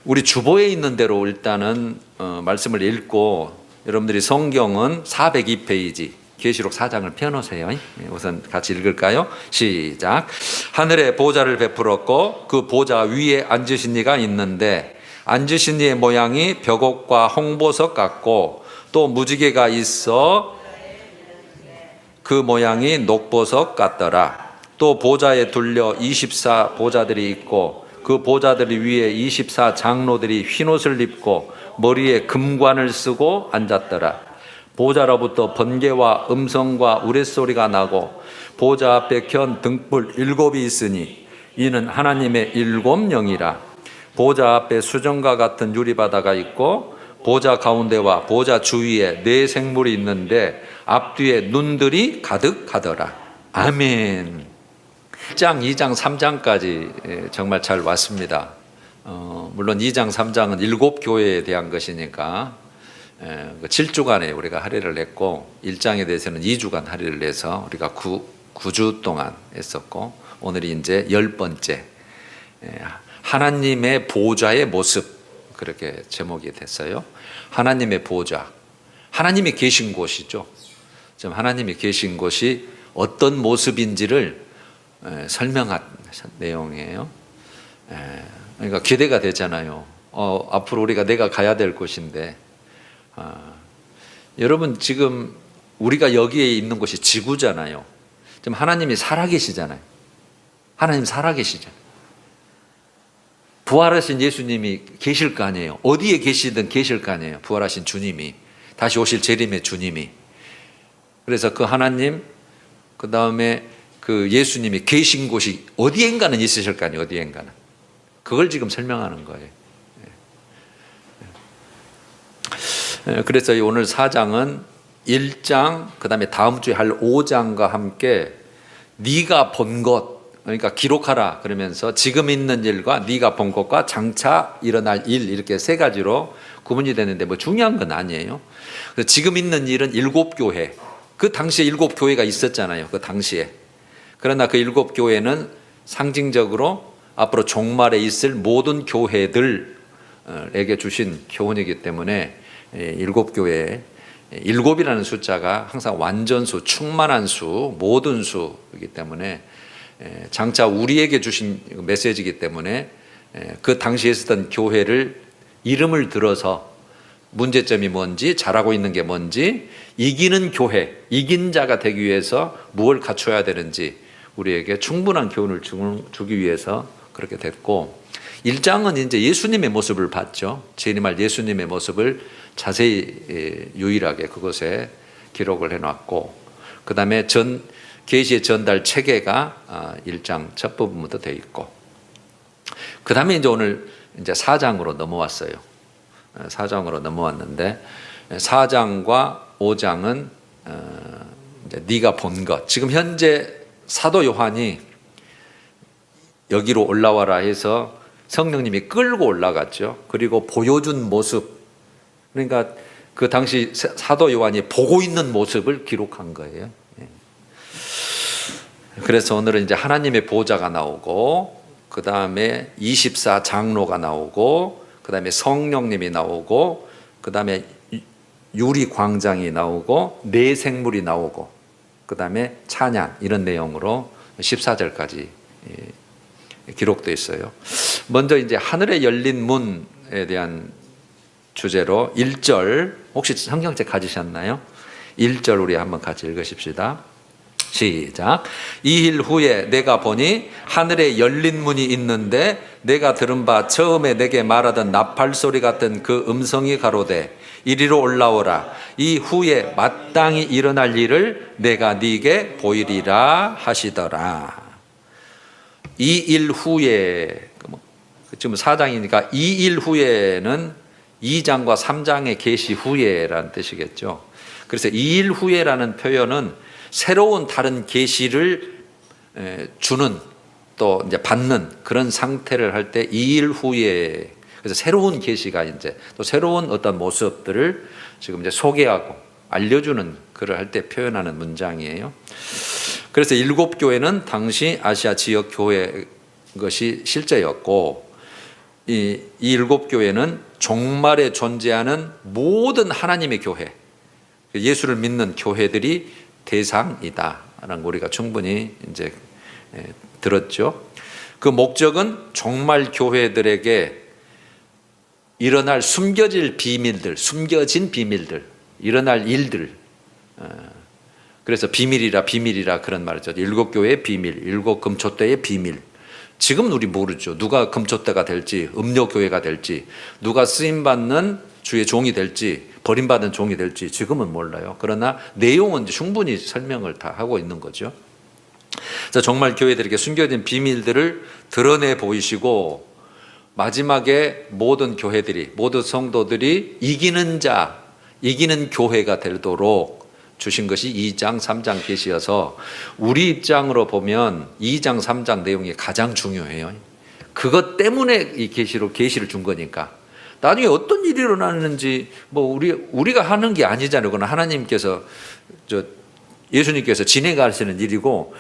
우리 주보에 있는 대로 일단은 말씀을 읽고 여러분들이 성경은 402페이지 계시록 4장을 펴놓으세요. 우선 같이 읽을까요? 시작. 하늘에 보좌를 베풀었고 그 보좌 위에 앉으신 이가 있는데 앉으신 이의 모양이 벽옥과 홍보석 같고 또 무지개가 있어 그 모양이 녹보석 같더라. 또 보좌에 둘려 24 보좌들이 있고 그 보좌들 위에 24 장로들이 흰옷을 입고 머리에 금관을 쓰고 앉았더라. 보좌로부터 번개와 음성과 우레소리가 나고 보좌 앞에 켠 등불 7이 있으니 이는 하나님의 7 영이라. 보좌 앞에 수정과 같은 유리바다가 있고 보좌 가운데와 보좌 주위에 4 생물이 있는데 앞뒤에 눈들이 가득하더라. 아멘. 1장, 2장, 3장까지 정말 잘 왔습니다. 물론 2장, 3장은 7 교회에 대한 것이니까 7주간에 우리가 할애를 냈고 1장에 대해서는 2주간 할애를 내서 우리가 9주 동안 했었고 오늘이 이제 10번째 하나님의 보좌의 모습, 그렇게 제목이 됐어요. 하나님의 보좌, 하나님이 계신 곳이죠. 지금 하나님이 계신 곳이 어떤 모습인지를 설명한 내용이에요. 그러니까 기대가 되잖아요. 앞으로 우리가 내가 가야 될 곳인데 여러분 지금 우리가 여기에 있는 곳이 지구잖아요. 지금 하나님이 살아계시잖아요. 하나님 살아계시잖아요. 부활하신 예수님이 계실 거 아니에요. 어디에 계시든 계실 거 아니에요. 부활하신 주님이, 다시 오실 재림의 주님이. 그래서 그 하나님, 그 다음에 그 예수님이 계신 곳이 어디엔가는 있으실 거 아니에요. 어디엔가는. 그걸 지금 설명하는 거예요. 그래서 오늘 4장은 1장, 그 다음에 다음 주에 할 5장과 함께 네가 본 것, 그러니까 기록하라 그러면서 지금 있는 일과 네가 본 것과 장차 일어날 일, 이렇게 3가지로 구분이 되는데 뭐 중요한 건 아니에요. 그래서 지금 있는 일은 7 교회, 그 당시에 7 교회가 있었잖아요. 그 당시에. 그러나 그 7 교회는 상징적으로 앞으로 종말에 있을 모든 교회들에게 주신 교훈이기 때문에 7 교회, 7이라는 숫자가 항상 완전수, 충만한 수, 모든 수이기 때문에 장차 우리에게 주신 메시지이기 때문에 그 당시에 있었던 교회를 이름을 들어서 문제점이 뭔지, 잘하고 있는 게 뭔지, 이기는 교회, 이긴 자가 되기 위해서 무엇을 갖춰야 되는지 우리에게 충분한 교훈을 주기 위해서 그렇게 됐고, 1장은 이제 예수님의 모습을 봤죠. 재림할 예수님의 모습을 자세히 유일하게 그것에 기록을 해놨고, 그 다음에 계시의 전달 체계가 1장 첫 부분부터 되어 있고, 그 다음에 이제 오늘 이제 4장으로 넘어왔어요. 4장으로 넘어왔는데 4장과 5장은 이제 네가 본 것. 지금 현재 사도 요한이 여기로 올라와라 해서 성령님이 끌고 올라갔죠. 그리고 보여준 모습, 그러니까 그 당시 사도 요한이 보고 있는 모습을 기록한 거예요. 그래서 오늘은 이제 하나님의 보좌가 나오고, 그 다음에 24 장로가 나오고, 그 다음에 성령님이 나오고, 그 다음에 유리 광장이 나오고, 4 생물이 나오고, 그 다음에 찬양, 이런 내용으로 14절까지 기록되어 있어요. 먼저 이제 하늘에 열린 문에 대한 주제로 1절, 혹시 성경책 가지셨나요? 1절 우리 한번 같이 읽으십시다. 시작. 2일 후에 내가 보니 하늘에 열린 문이 있는데 내가 들은 바 처음에 내게 말하던 나팔소리 같은 그 음성이 가로되 이리로 올라오라. 이 후에 마땅히 일어날 일을 내가 네게 보이리라 하시더라. 2일 후에, 지금 4장이니까 2일 후에는 2장과 3장의 계시 후에라는 뜻이겠죠. 그래서 2일 후에라는 표현은 새로운 다른 계시를 주는, 또 이제 받는 그런 상태를 할 때 2일 후에, 그래서 새로운 계시가 이제 또 새로운 어떤 모습들을 지금 이제 소개하고 알려주는 글을 할 때 표현하는 문장이에요. 그래서 7 교회는 당시 아시아 지역 교회 것이 실제였고, 이 일곱 교회는 종말에 존재하는 모든 하나님의 교회, 예수를 믿는 교회들이 대상이다라는 거 우리가 충분히 이제 들었죠. 그 목적은 종말 교회들에게 일어날 숨겨진 비밀들, 일어날 일들. 그래서 비밀이라 그런 말이죠. 일곱 교회의 비밀, 일곱 금초대의 비밀. 지금은 우리 모르죠. 누가 금초대가 될지, 음료교회가 될지, 누가 쓰임받는 주의 종이 될지, 버림받은 종이 될지 지금은 몰라요. 그러나 내용은 충분히 설명을 다 하고 있는 거죠. 그래서 정말 교회들에게 숨겨진 비밀들을 드러내 보이시고, 마지막에 모든 교회들이, 모든 성도들이 이기는 교회가 되도록 주신 것이 2장, 3장 계시여서 우리 입장으로 보면 2장, 3장 내용이 가장 중요해요. 그것 때문에 이 계시를 준 거니까. 나중에 어떤 일이 일어나는지 뭐 우리가 하는 게 아니잖아요. 그건 하나님께서 예수님께서 진행하시는 일이고,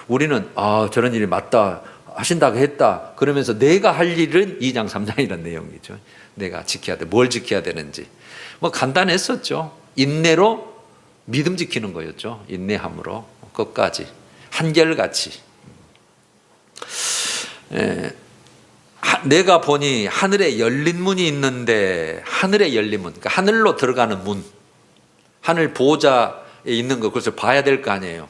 우리는 저런 일이 맞다 하신다고 했다 그러면서 내가 할 일은 2장, 3장이라는 내용이죠. 내가 지켜야 돼. 뭘 지켜야 되는지. 뭐 간단했었죠. 인내로 믿음 지키는 거였죠. 인내함으로 끝까지 한결같이. 내가 보니 하늘에 열린 문이 있는데, 하늘에 열린 문, 그러니까 하늘로 들어가는 문, 하늘 보호자에 있는 거, 그것을 봐야 될 거 아니에요.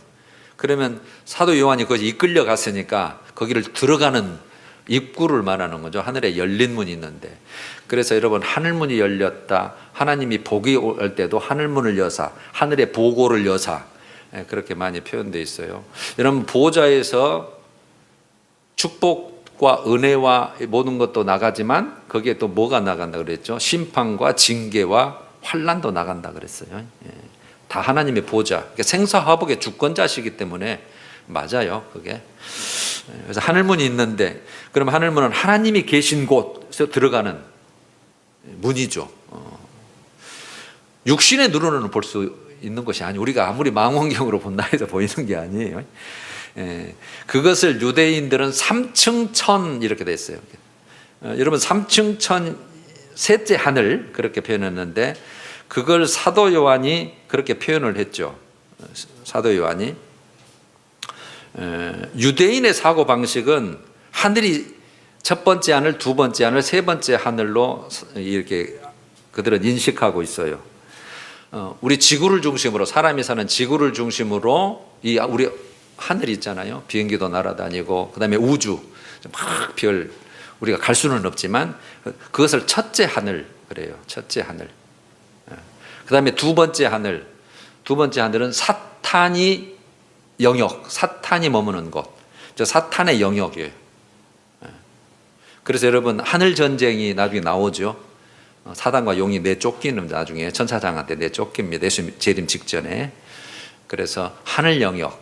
그러면 사도 요한이 거기 이끌려 갔으니까 거기를 들어가는 입구를 말하는 거죠. 하늘에 열린 문이 있는데. 그래서 여러분, 하늘문이 열렸다, 하나님이 복이 올 때도 하늘문을 여사, 하늘의 보고를 여사, 그렇게 많이 표현되어 있어요. 여러분, 보호자에서 축복과 은혜와 모든 것도 나가지만 거기에 또 뭐가 나간다 그랬죠? 심판과 징계와 환난도 나간다 그랬어요. 다 하나님의 보호자, 그러니까 생사화복의 주권자시기 때문에 맞아요, 그게. 그래서 하늘문이 있는데, 그럼 하늘문은 하나님이 계신 곳에서 들어가는 문이죠. 육신의 눈으로는 볼 수 있는 것이 아니에요. 우리가 아무리 망원경으로 본다 해서 보이는 게 아니에요. 그것을 유대인들은 3층 천 이렇게 돼 있어요. 여러분, 3층 천 셋째 하늘 그렇게 표현했는데, 그걸 사도 요한이 그렇게 표현을 했죠. 사도 요한이 유대인의 사고 방식은 하늘이 첫 번째 하늘, 두 번째 하늘, 세 번째 하늘로 이렇게 그들은 인식하고 있어요. 우리 지구를 중심으로, 사람이 사는 지구를 중심으로 우리 하늘 있잖아요. 비행기도 날아다니고, 그다음에 우주, 막 별, 우리가 갈 수는 없지만 그것을 첫째 하늘 그래요. 첫째 하늘. 그다음에 두 번째 하늘은 사탄이 영역, 사탄이 머무는 곳, 저 사탄의 영역이에요. 그래서 여러분, 하늘 전쟁이 나중에 나오죠. 사단과 용이 내쫓기는, 나중에 천사장한테 내쫓깁니다. 예수 재림 직전에. 그래서 하늘 영역.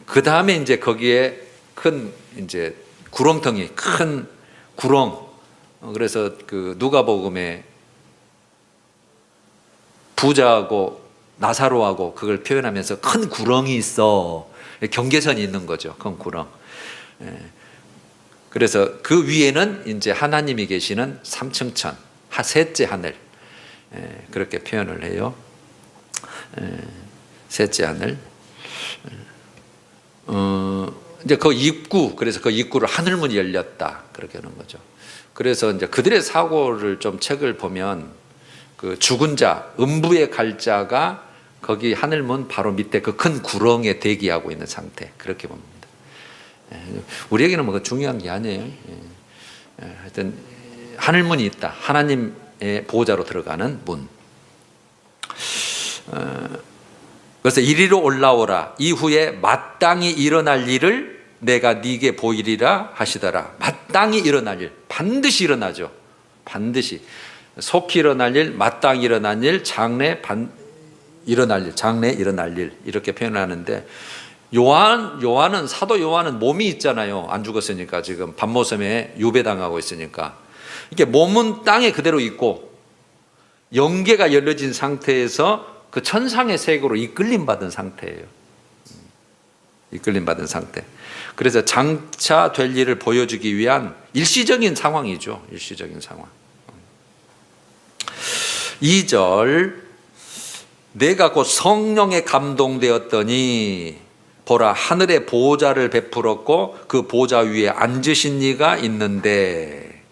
그 다음에 이제 거기에 큰 이제 구렁텅이, 큰 구렁. 그래서 그 누가복음에 부자하고 나사로하고 그걸 표현하면서 큰 구렁이 있어. 경계선이 있는 거죠. 큰 구렁. 그래서 그 위에는 이제 하나님이 계시는 3층 천, 셋째 하늘. 그렇게 표현을 해요. 셋째 하늘. 이제 그 입구, 그래서 그 입구를 하늘문이 열렸다. 그렇게 하는 거죠. 그래서 이제 그들의 사고를 좀 책을 보면, 그 죽은 자, 음부에 갈 자가 거기 하늘문 바로 밑에 그 큰 구렁에 대기하고 있는 상태, 그렇게 봅니다. 우리에게는 뭐 중요한 게 아니에요. 하여튼 하늘문이 있다. 하나님의 보호자로 들어가는 문. 그래서 이리로 올라오라. 이후에 마땅히 일어날 일을 내가 네게 보이리라 하시더라. 마땅히 일어날 일, 반드시 일어나죠. 반드시. 속히 일어날 일, 마땅히 일어날 일, 장래 일어날 일, 장래 일어날 일, 이렇게 표현하는데, 요한은, 사도 요한은 몸이 있잖아요. 안 죽었으니까, 지금 밤모섬에 유배당하고 있으니까. 이게 몸은 땅에 그대로 있고 영계가 열려진 상태에서 그 천상의 세계로 이끌림 받은 상태예요. 이끌림 받은 상태. 그래서 장차 될 일을 보여주기 위한 일시적인 상황이죠. 일시적인 상황. 2절, 내가 곧 성령에 감동되었더니 보라 하늘의 보좌를 베풀었고 그 보좌 위에 앉으신 이가 있는데,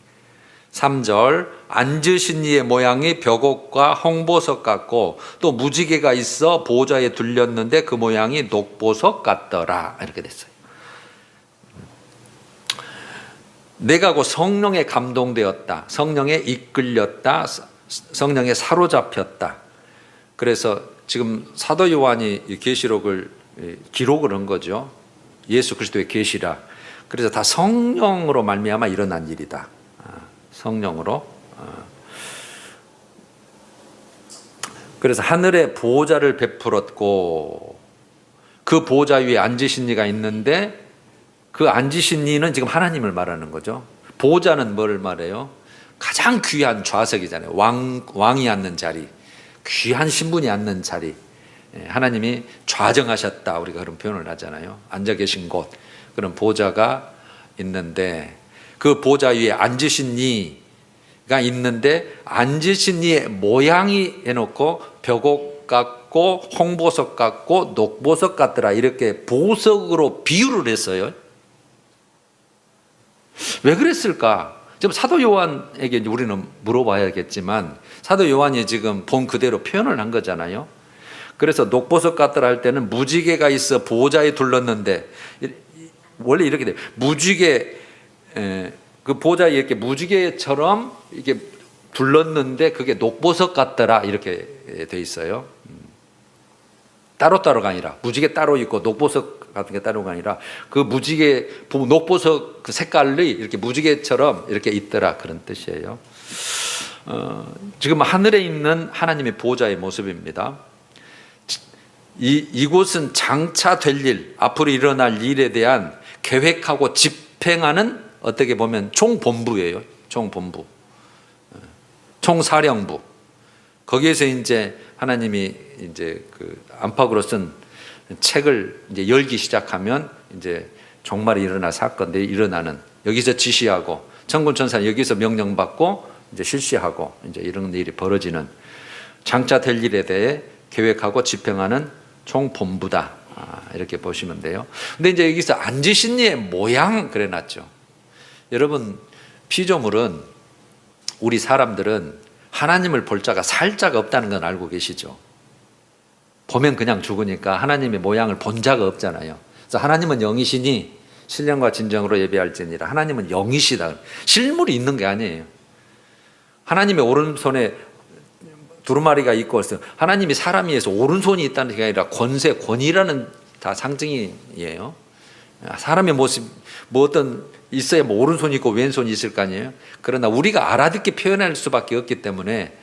3절, 앉으신 이의 모양이 벽옥과 홍보석 같고 또 무지개가 있어 보좌에 둘렸는데 그 모양이 녹보석 같더라. 이렇게 됐어요. 내가 곧 성령에 감동되었다, 성령에 이끌렸다, 성령에 사로잡혔다. 그래서 지금 사도 요한이 계시록을 기록을 한 거죠. 예수 그리스도의 계시라. 그래서 다 성령으로 말미암아 일어난 일이다. 성령으로. 그래서 하늘의 보좌를 베풀었고 그 보좌 위에 앉으신 이가 있는데, 그 앉으신 이는 지금 하나님을 말하는 거죠. 보좌는 뭘 말해요? 가장 귀한 좌석이잖아요. 왕이 앉는 자리, 귀한 신분이 앉는 자리. 하나님이 좌정하셨다, 우리가 그런 표현을 하잖아요. 앉아 계신 곳, 그런 보좌가 있는데 그 보좌 위에 앉으신 이가 있는데, 앉으신 이의 모양이 해놓고 벽옥 같고 홍보석 같고 녹보석 같더라, 이렇게 보석으로 비유를 했어요. 왜 그랬을까? 지금 사도 요한에게 우리는 물어봐야겠지만 사도 요한이 지금 본 그대로 표현을 한 거잖아요. 그래서 녹보석 같더라 할 때는 무지개가 있어 보좌에 둘렀는데, 원래 이렇게 돼요. 무지개, 그 보좌에 이렇게 무지개처럼 이렇게 둘렀는데 그게 녹보석 같더라, 이렇게 돼 있어요. 따로따로가 아니라 무지개 따로 있고 녹보석 같은 게 따로가 아니라 그 무지개, 녹보석 그 색깔이 이렇게 무지개처럼 이렇게 있더라, 그런 뜻이에요. 지금 하늘에 있는 하나님의 보좌의 모습입니다. 이곳은 장차 될 일, 앞으로 일어날 일에 대한 계획하고 집행하는, 어떻게 보면 총본부예요. 총본부, 총사령부. 거기에서 이제 하나님이 이제 그 안팎으로 쓴 책을 이제 열기 시작하면 이제 종말이 일어날 사건들이 일어나는, 여기서 지시하고 천군 천사 여기서 명령받고 이제 실시하고 이제 이런 일이 벌어지는, 장차 될 일에 대해 계획하고 집행하는 총본부다, 이렇게 보시면 돼요. 근데 이제 여기서 앉으신 이의 모양 그래놨죠. 여러분, 피조물은, 우리 사람들은 하나님을 볼 자가 살 자가 없다는 건 알고 계시죠? 보면 그냥 죽으니까 하나님의 모양을 본 자가 없잖아요. 그래서 하나님은 영이시니 신령과 진정으로 예배할지니라. 하나님은 영이시다. 실물이 있는 게 아니에요. 하나님의 오른손에 두루마리가 있고, 하나님이 사람이 해서 오른손이 있다는 게 아니라 권세, 권위라는 다 상징이에요. 사람의 모습, 뭐 어떤 있어야 뭐 오른손이 있고 왼손이 있을 거 아니에요. 그러나 우리가 알아듣게 표현할 수밖에 없기 때문에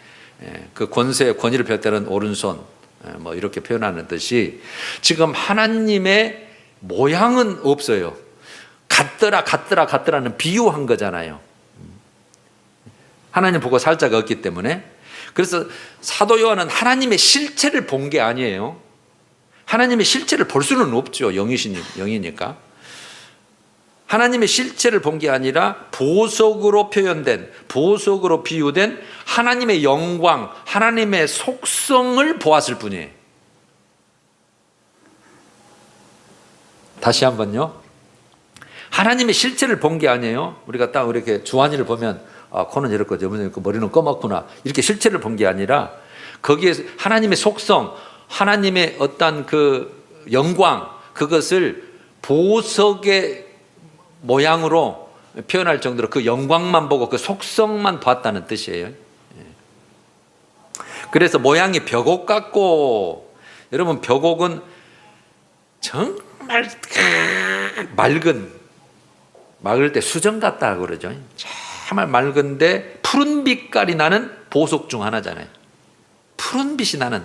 그 권세, 권위를 펼 때는 오른손, 뭐 이렇게 표현하는 듯이 지금 하나님의 모양은 없어요. 같더라는 비유한 거잖아요. 하나님 보고 살 자가 없기 때문에. 그래서 사도 요한은 하나님의 실체를 본 게 아니에요. 하나님의 실체를 볼 수는 없죠. 영이니까. 하나님의 실체를 본 게 아니라 보석으로 표현된, 보석으로 비유된 하나님의 영광, 하나님의 속성을 보았을 뿐이에요. 다시 한번요. 하나님의 실체를 본 게 아니에요. 우리가 딱 이렇게 주한이를 보면 코는 이렇고 저분은 이렇고 머리는 검었구나, 이렇게 실체를 본 게 아니라 거기에 하나님의 속성, 하나님의 어떤 그 영광, 그것을 보석의 모양으로 표현할 정도로 그 영광만 보고 그 속성만 봤다는 뜻이에요. 그래서 모양이 벽옥 같고, 여러분 벽옥은 정말 맑을 때 수정 같다 그러죠. 정말 맑은데 푸른 빛깔이 나는 보석 중 하나잖아요. 푸른 빛이 나는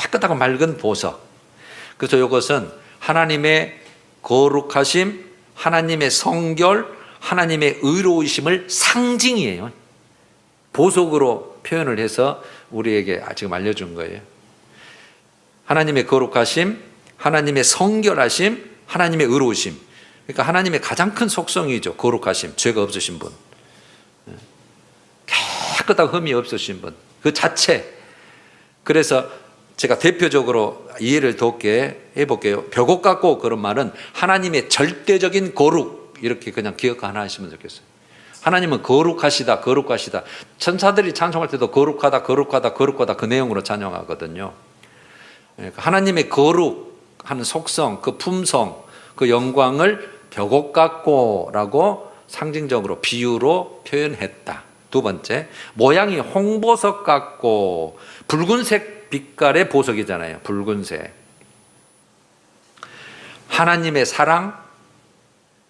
깨끗하고 맑은 보석. 그래서 이것은 하나님의 거룩하심, 하나님의 성결, 하나님의 의로우심을 상징이에요. 보석으로 표현을 해서 우리에게 지금 알려준 거예요. 하나님의 거룩하심, 하나님의 성결하심, 하나님의 의로우심. 그러니까 하나님의 가장 큰 속성이죠. 거룩하심, 죄가 없으신 분, 깨끗하고 흠이 없으신 분, 그 자체. 그래서 제가 대표적으로 이해를 돕게 해볼게요. 벽옥 같고 그런 말은 하나님의 절대적인 거룩, 이렇게 그냥 기억 하나 하시면 좋겠어요. 하나님은 거룩하시다, 거룩하시다. 천사들이 찬송할 때도 거룩하다, 거룩하다, 거룩하다, 그 내용으로 찬양하거든요. 그러니까 하나님의 거룩하는 속성, 그 품성, 그 영광을 벽옥 같고라고 상징적으로 비유로 표현했다. 두 번째, 모양이 홍보석 같고, 붉은색 빛깔의 보석이잖아요. 붉은색. 하나님의 사랑,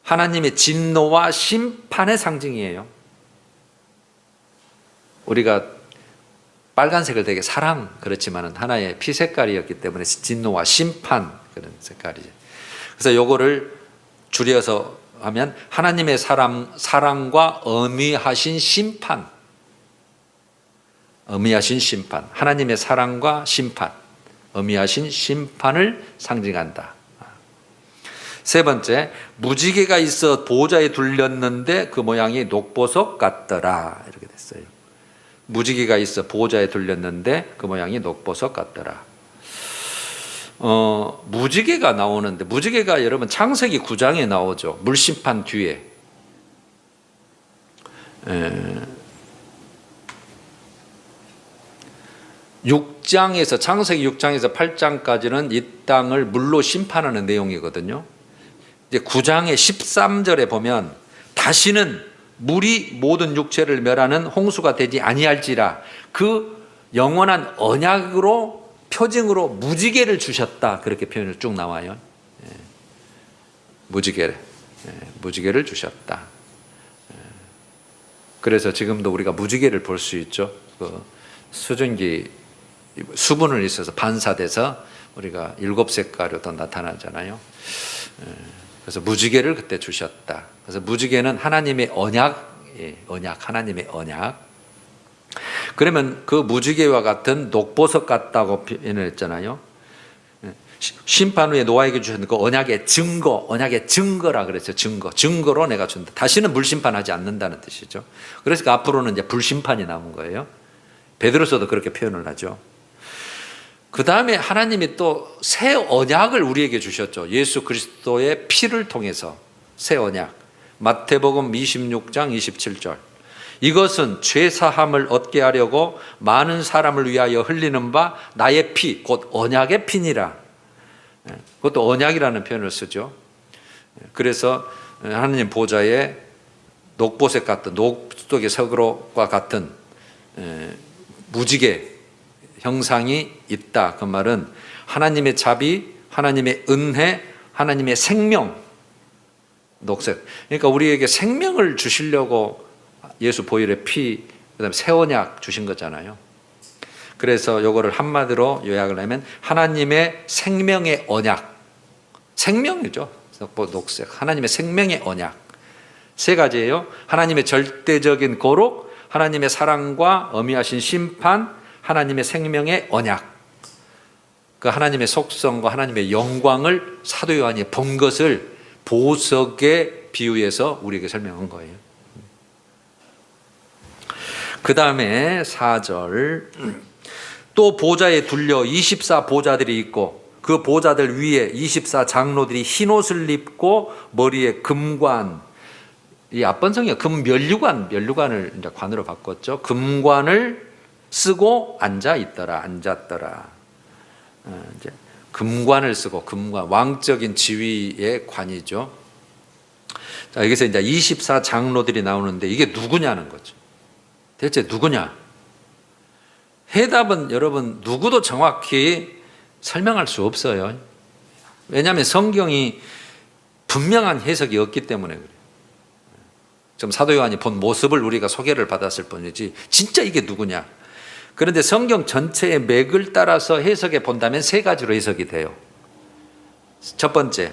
하나님의 진노와 심판의 상징이에요. 우리가 빨간색을 되게 사랑 그렇지만은 하나의 피 색깔이었기 때문에 진노와 심판 그런 색깔이죠. 그래서 요거를 줄여서 하면 하나님의 사랑과 엄미하신 심판, 엄미하신 심판, 하나님의 사랑과 심판, 엄미하신 심판을 상징한다. 세 번째, 무지개가 있어 보좌에 둘렸는데 그 모양이 녹보석 같더라. 이렇게 됐어요. 무지개가 있어 보좌에 둘렸는데 그 모양이 녹보석 같더라. 무지개가 나오는데, 무지개가 여러분 창세기 9장에 나오죠. 물심판 뒤에. 6장에서, 창세기 6장에서 8장까지는 이 땅을 물로 심판하는 내용이거든요. 이제 9장의 13절에 보면 다시는 물이 모든 육체를 멸하는 홍수가 되지 아니할지라, 그 영원한 언약으로 표징으로 무지개를 주셨다. 그렇게 표현을 쭉 나와요. 무지개를 주셨다. 그래서 지금도 우리가 무지개를 볼 수 있죠. 그 수증기 수분을 있어서 반사돼서 우리가 7색깔로 나타나잖아요. 그래서 무지개를 그때 주셨다. 그래서 무지개는 하나님의 언약, 하나님의 언약. 그러면 그 무지개와 같은 녹보석 같다고 표현을 했잖아요. 심판 후에 노아에게 주셨는 그 언약의 증거라 그랬어요. 증거로 내가 준다. 다시는 물심판하지 않는다는 뜻이죠. 그래서 앞으로는 이제 불심판이 남은 거예요. 베드로서도 그렇게 표현을 하죠. 그 다음에 하나님이 또 새 언약을 우리에게 주셨죠. 예수 그리스도의 피를 통해서 새 언약. 마태복음 26장 27절. 이것은 죄사함을 얻게 하려고 많은 사람을 위하여 흘리는 바 나의 피, 곧 언약의 피니라. 그것도 언약이라는 표현을 쓰죠. 그래서 하나님 보좌에 녹보색 같은, 녹속의 석으로와 같은 무지개 형상이 있다. 그 말은 하나님의 자비, 하나님의 은혜, 하나님의 생명, 녹색. 그러니까 우리에게 생명을 주시려고 예수 보혈의 피, 그다음에 새 언약 주신 거잖아요. 그래서 요거를 한마디로 요약을 하면 하나님의 생명의 언약, 생명이죠. 녹색, 하나님의 생명의 언약. 세 가지예요. 하나님의 절대적인 거룩, 하나님의 사랑과 엄미하신 심판, 하나님의 생명의 언약. 그 하나님의 속성과 하나님의 영광을 사도 요한이 본 것을 보석에 비유해서 우리에게 설명한 거예요. 그 다음에 4절. 또 보좌에 둘려 24 보좌들이 있고 그 보좌들 위에 24 장로들이 흰 옷을 입고 머리에 금관, 이 앞번성이요. 면류관을 이제 관으로 바꿨죠. 금관을 쓰고 앉았더라. 이제 금관을 쓰고, 금관, 왕적인 지위의 관이죠. 자, 여기서 이제 24 장로들이 나오는데 이게 누구냐는 거죠. 대체 누구냐? 해답은 여러분 누구도 정확히 설명할 수 없어요. 왜냐하면 성경이 분명한 해석이 없기 때문에 그래요. 좀 사도 요한이 본 모습을 우리가 소개를 받았을 뿐이지 진짜 이게 누구냐? 그런데 성경 전체의 맥을 따라서 해석해 본다면 세 가지로 해석이 돼요. 첫 번째,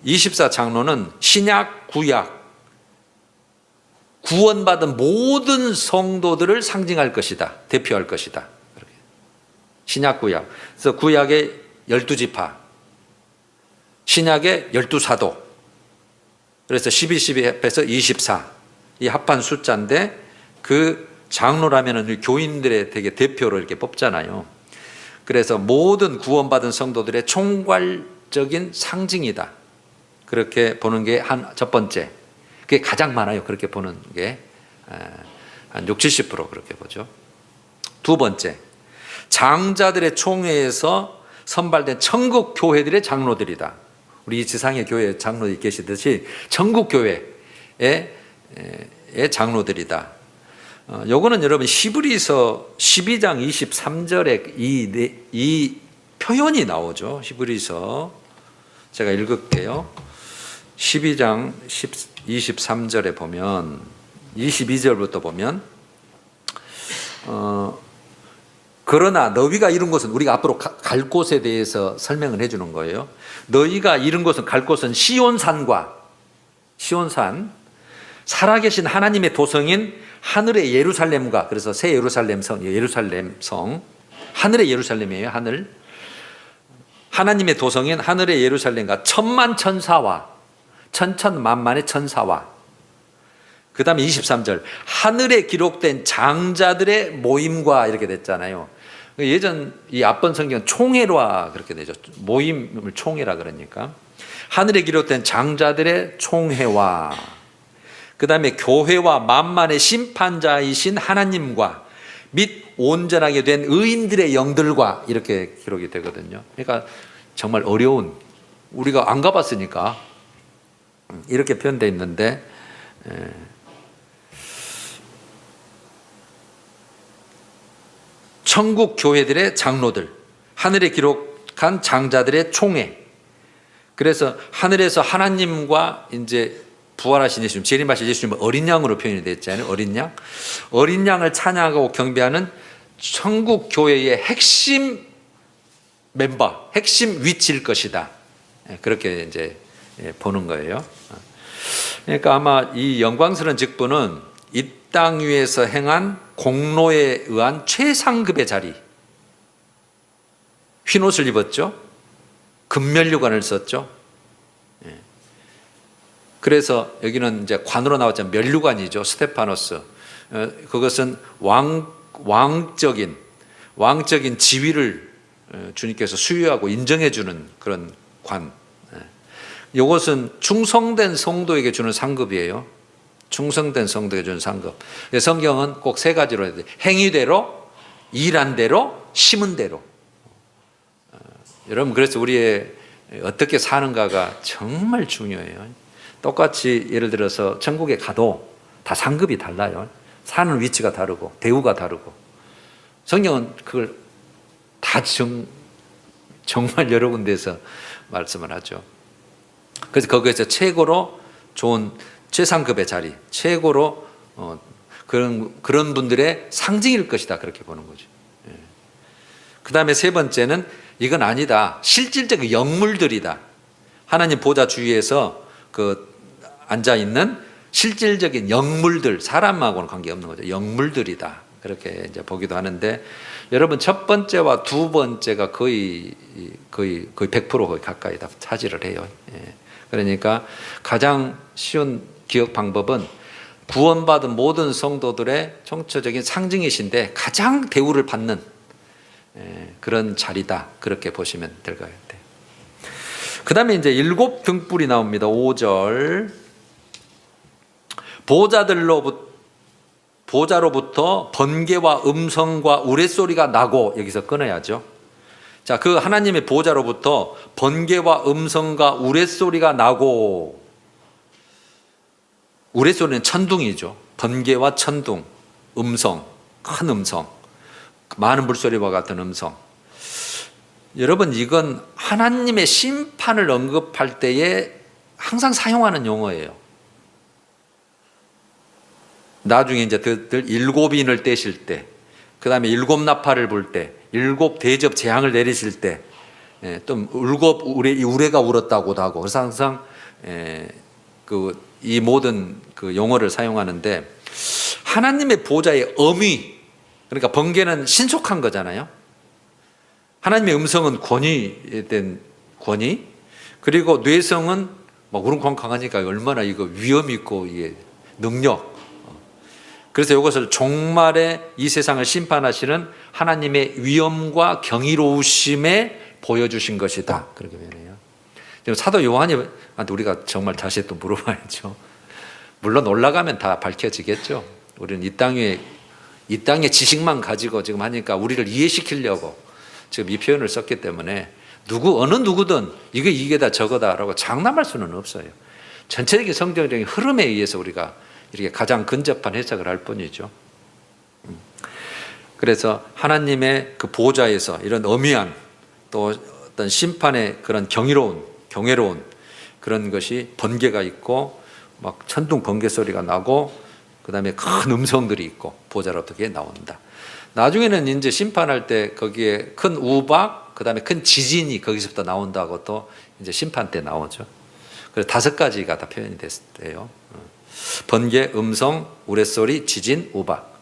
24 장로는 신약, 구약, 구원받은 모든 성도들을 상징할 것이다. 대표할 것이다. 신약, 구약. 그래서 구약의 12지파, 신약의 12사도. 그래서 12, 12 합해서 24. 이 합한 숫자인데 그 장로라면은 교인들의 되게 대표로 이렇게 뽑잖아요. 그래서 모든 구원받은 성도들의 총괄적인 상징이다. 그렇게 보는 게 첫 번째. 그게 가장 많아요. 그렇게 보는 게. 한 60, 70% 그렇게 보죠. 두 번째. 장자들의 총회에서 선발된 천국 교회들의 장로들이다. 우리 지상의 교회 장로들이 계시듯이 천국 교회의 장로들이다. 요거는 여러분 히브리서 12장 23절에 이 표현이 나오죠. 히브리서 제가 읽을게요. 12장 23절에 보면 22절부터 보면 그러나 너희가 이룬 것은, 우리가 앞으로 갈 곳에 대해서 설명을 해주는 거예요. 너희가 이룬 것은, 갈 곳은 시온산과, 시온산, 살아계신 하나님의 도성인 하늘의 예루살렘과, 그래서 새 예루살렘 성, 예루살렘 성, 하늘의 예루살렘이에요. 하늘, 하나님의 도성인 하늘의 예루살렘과 천만 천사와, 천천만만의 천사와, 그 다음에 23절 하늘에 기록된 장자들의 모임과, 이렇게 됐잖아요. 예전 이 앞번 성경 총회라 그렇게 되죠. 모임을 총회라 그러니까 하늘에 기록된 장자들의 총회와, 그 다음에 교회와 만만의 심판자이신 하나님과 및 온전하게 된 의인들의 영들과, 이렇게 기록이 되거든요. 그러니까 정말 어려운, 우리가 안 가봤으니까 이렇게 표현되어 있는데, 천국 교회들의 장로들, 하늘에 기록한 장자들의 총회. 그래서 하늘에서 하나님과 이제 부활하신 예수님, 재림하신 예수님은 어린 양으로 표현이 됐잖아요. 어린 양. 어린 양을 찬양하고 경배하는 천국 교회의 핵심 멤버, 핵심 위치일 것이다. 그렇게 이제 보는 거예요. 그러니까 아마 이 영광스러운 직분은 이 땅 위에서 행한 공로에 의한 최상급의 자리. 흰옷을 입었죠. 금면류관을 썼죠. 그래서 여기는 이제 관으로 나왔잖아요. 면류관이죠. 스테파노스. 그것은 왕적인 지위를 주님께서 수여하고 인정해 주는 그런 관. 이것은 충성된 성도에게 주는 상급이에요. 충성된 성도에게 주는 상급. 성경은 꼭 세 가지로 해야 돼요. 행위대로, 일한 대로, 심은 대로. 여러분, 그래서 우리의 어떻게 사는가가 정말 중요해요. 똑같이 예를 들어서 천국에 가도 다 상급이 달라요. 사는 위치가 다르고 대우가 다르고. 성경은 그걸 다 정말 여러 군데에서 말씀을 하죠. 그래서 거기에서 최고로 좋은 최상급의 자리, 최고로 그런 분들의 상징일 것이다, 그렇게 보는 거죠. 그 다음에 세 번째는 이건 아니다. 실질적인 영물들이다. 하나님 보좌 주위에서 앉아 있는 실질적인 영물들, 사람하고는 관계없는 거죠. 영물들이다. 그렇게 이제 보기도 하는데, 여러분 첫 번째와 두 번째가 거의 100% 거의 가까이 다 차지를 해요. 그러니까 가장 쉬운 기억 방법은 구원받은 모든 성도들의 총체적인 상징이신데 가장 대우를 받는 그런 자리다. 그렇게 보시면 될 것 같아요. 그 다음에 이제 7 등불이 나옵니다. 5절. 보좌로부터 번개와 음성과 우레소리가 나고, 여기서 끊어야죠. 자, 그 하나님의 보좌로부터 번개와 음성과 우레소리가 나고, 우레소리는 천둥이죠. 번개와 천둥, 음성, 큰 음성, 많은 물소리와 같은 음성. 여러분, 이건 하나님의 심판을 언급할 때에 항상 사용하는 용어예요. 나중에 이제 7인을 떼실 때, 그 다음에 7 나팔을 불 때, 7 대접 재앙을 내리실 때, 또 7 우레가 울었다고도 하고, 그래서 항상 이 모든 그 용어를 사용하는데, 하나님의 보좌의 엄위, 그러니까 번개는 신속한 거잖아요. 하나님의 음성은 권위에 대한 권위, 그리고 뇌성은 막 우렁쾅쾅하니까 얼마나 이거 위험 있고 이게 능력. 그래서 이것을 종말에 이 세상을 심판하시는 하나님의 위엄과 경이로우심에 보여주신 것이다. 그렇게 변해요. 사도 요한한테 우리가 정말 다시 또 물어봐야죠. 물론 올라가면 다 밝혀지겠죠. 우리는 이 땅의 지식만 가지고 지금 하니까 우리를 이해시키려고 지금 이 표현을 썼기 때문에 어느 누구든 이게 다 저거다라고 장담할 수는 없어요. 전체적인 성경적인 흐름에 의해서 우리가 이렇게 가장 근접한 해석을 할 뿐이죠. 그래서 하나님의 그 보좌에서 이런 엄위한 또 어떤 심판의 그런 경외로운 그런 것이 번개가 있고 막 천둥 번개 소리가 나고 그다음에 큰 음성들이 있고 보좌로부터 그게 나온다. 나중에는 이제 심판할 때 거기에 큰 우박, 그다음에 큰 지진이 거기서부터 나온다고 또 이제 심판 때 나오죠. 그래서 5가지가 다 표현이 됐대요. 번개, 음성, 우레소리, 지진, 우박.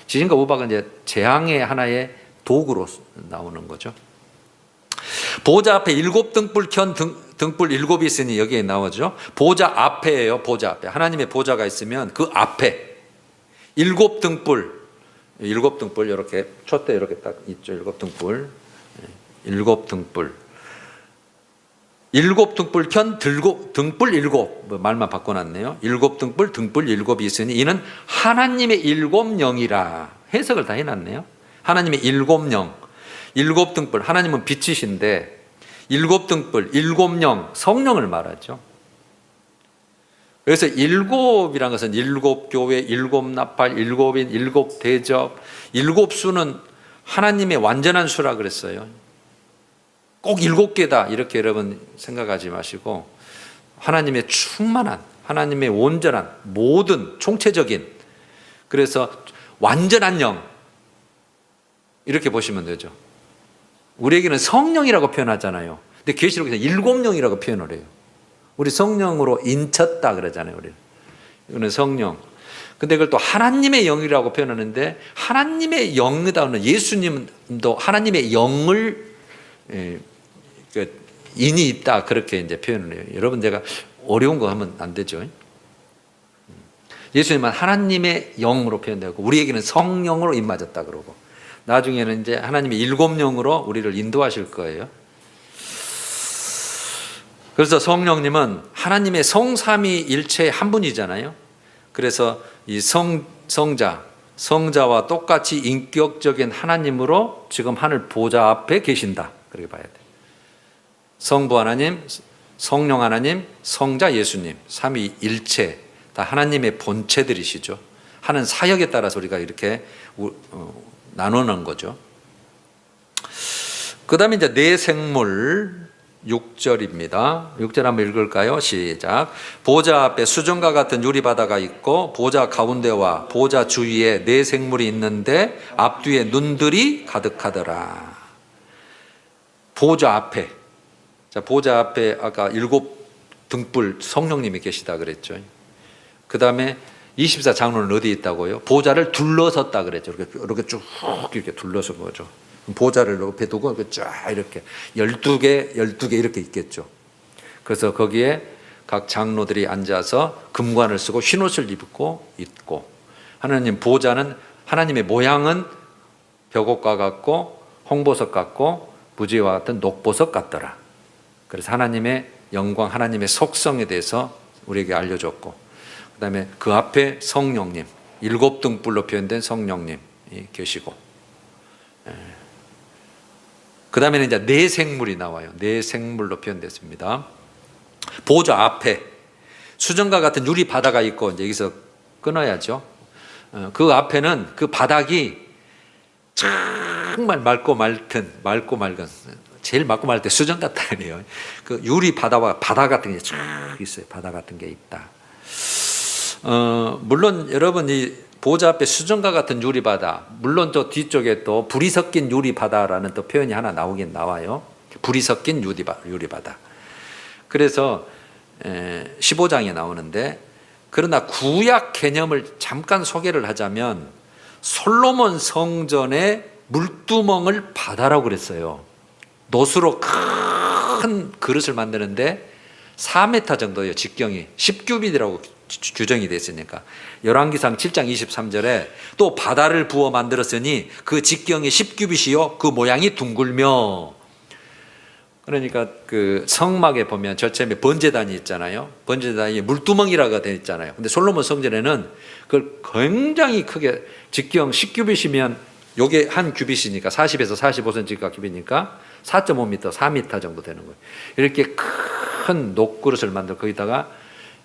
지진과 우박은 이제 재앙의 하나의 도구로 나오는 거죠. 보좌 앞에 7등불 켠 등불 7이 있으니 여기에 나오죠. 보좌 앞에예요. 보좌 앞에. 하나님의 보좌가 있으면 그 앞에 7등불 이렇게 촛대 이렇게 딱 있죠. 7등불. 7등불 켠 등불 7 말만 바꿔놨네요. 7등불 등불 7이 있으니 이는 하나님의 7영이라 해석을 다 해놨네요. 하나님의 7영 7등불 하나님은 빛이신데 7등불 7영 성령을 말하죠. 그래서 7이란 것은 7교회 7나팔 7인 7대접 7수는 하나님의 완전한 수라 그랬어요. 꼭 7개다 이렇게 여러분 생각하지 마시고 하나님의 충만한 하나님의 온전한 모든 총체적인 그래서 완전한 영 이렇게 보시면 되죠. 우리에게는 성령이라고 표현하잖아요. 근데 계시록에서 7영이라고 표현을 해요. 우리 성령으로 인쳤다 그러잖아요. 우리 이거는 성령. 근데 그걸 또 하나님의 영이라고 표현하는데 하나님의 영이다는 예수님도 하나님의 영을 인이 있다 그렇게 이제 표현을 해요. 여러분 제가 어려운 거 하면 안 되죠. 예수님은 하나님의 영으로 표현되고 우리에게는 성령으로 임맞았다 그러고 나중에는 이제 하나님의 7영으로 우리를 인도하실 거예요. 그래서 성령님은 하나님의 성삼위일체의 한 분이잖아요. 그래서 이 성자와 똑같이 인격적인 하나님으로 지금 하늘 보좌 앞에 계신다. 그렇게 봐야 돼요. 성부 하나님, 성령 하나님, 성자 예수님, 삼위일체 다 하나님의 본체들이시죠. 하는 사역에 따라서 우리가 이렇게 나누는 거죠. 그 다음에 이제 네 생물 6절입니다. 6절 한번 읽을까요? 시작. 보좌 앞에 수정과 같은 유리바다가 있고 보좌 가운데와 보좌 주위에 네 생물이 있는데 앞뒤에 눈들이 가득하더라. 보좌 앞에. 자, 보좌 앞에 아까 7등불 성령님이 계시다 그랬죠. 그 다음에 24장로는 어디 있다고요? 보좌를 둘러섰다 그랬죠. 이렇게 쭉 이렇게 둘러선 거죠. 보좌를 옆에 두고 쫙 이렇게 12개 이렇게 있겠죠. 그래서 거기에 각 장로들이 앉아서 금관을 쓰고 흰옷을 입고 있고 하나님 보좌는 하나님의 모양은 벽옥과 같고 홍보석 같고 무지와 같은 녹보석 같더라. 그래서 하나님의 영광 하나님의 속성에 대해서 우리에게 알려줬고 그 다음에 그 앞에 성령님 7등불로 표현된 성령님이 계시고 그 다음에는 이제 네 생물이 나와요. 네 생물로 표현됐습니다. 보좌 앞에 수정과 같은 유리 바다가 있고 이제 여기서 끊어야죠. 그 앞에는 그 바닥이 정말 맑고 맑은 제일 맑고 맑을 때 수정 같다 그래요. 그 유리 바다와 바다 같은 게 쫙 있어요. 바다 같은 게 있다. 물론 여러분 이 보좌 앞에 수정과 같은 유리바다 물론 저 뒤쪽에 또 불이 섞인 유리바다라는 또 표현이 하나 나오긴 나와요. 불이 섞인 유리바다. 그래서 15장에 나오는데 그러나 구약 개념을 잠깐 소개를 하자면 솔로몬 성전의 물두멍을 바다라고 그랬어요. 노수로 큰 큰 그릇을 만드는데 4m 정도예요. 직경이 10규빗이라고 규정이 됐으니까. 열왕기상 7장 23절에 또 바다를 부어 만들었으니 그 직경이 10규빗이요 그 모양이 둥글며. 그러니까 그 성막에 보면 저처음에 번제단이 있잖아요. 번제단이 물두멍이라고 되어 있잖아요. 근데 솔로몬 성전에는 그걸 굉장히 크게 직경 10규빗이면 요게 한 규빗이니까 40에서 45cm가 규빗이니까 4.5m, 4m 정도 되는 거예요. 이렇게 큰 녹그릇을 만들고 거기다가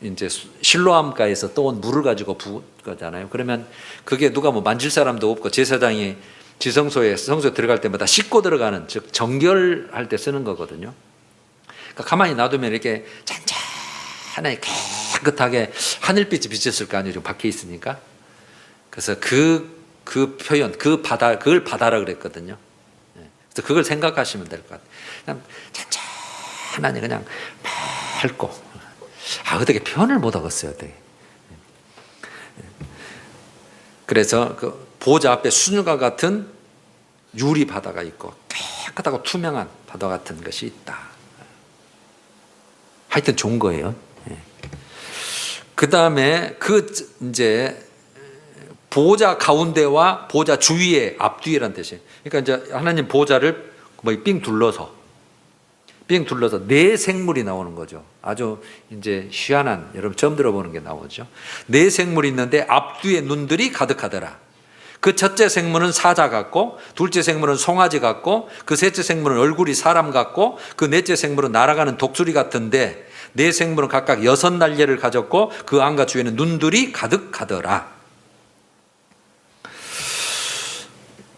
이제 실로암가에서 떠온 물을 가지고 부은 거잖아요. 그러면 그게 누가 뭐 만질 사람도 없고 제사장이 지성소에 성소에 들어갈 때마다 씻고 들어가는, 즉 정결할 때 쓰는 거거든요. 그러니까 가만히 놔두면 이렇게 잔잔하게 깨끗하게 하늘빛이 비쳤을 거 아니에요. 지금 밖에 있으니까. 그래서 그 표현, 그걸 바다라 그랬거든요. 그래서 그걸 생각하시면 될 것 같아요. 그냥 잔잔하니 그냥 맑고. 어떻게 표현을 못 하겠어요. 어떻게. 그래서 그 보좌 앞에 수녀가 같은 유리 바다가 있고 깨끗하고 투명한 바다 같은 것이 있다. 하여튼 좋은 거예요. 그 다음에 이제 보좌 가운데와 보좌 주위에 앞뒤라는 뜻이에요. 그러니까 이제 하나님 보좌를 삥 둘러서 네 생물이 나오는 거죠. 아주 이제 희한한, 여러분 처음 들어보는 게 나오죠. 네 생물이 있는데 앞뒤에 눈들이 가득하더라. 그 첫째 생물은 사자 같고, 둘째 생물은 송아지 같고, 그 셋째 생물은 얼굴이 사람 같고, 그 넷째 생물은 날아가는 독수리 같은데, 네 생물은 각각 6날개를 가졌고 그 안과 주위에는 눈들이 가득하더라.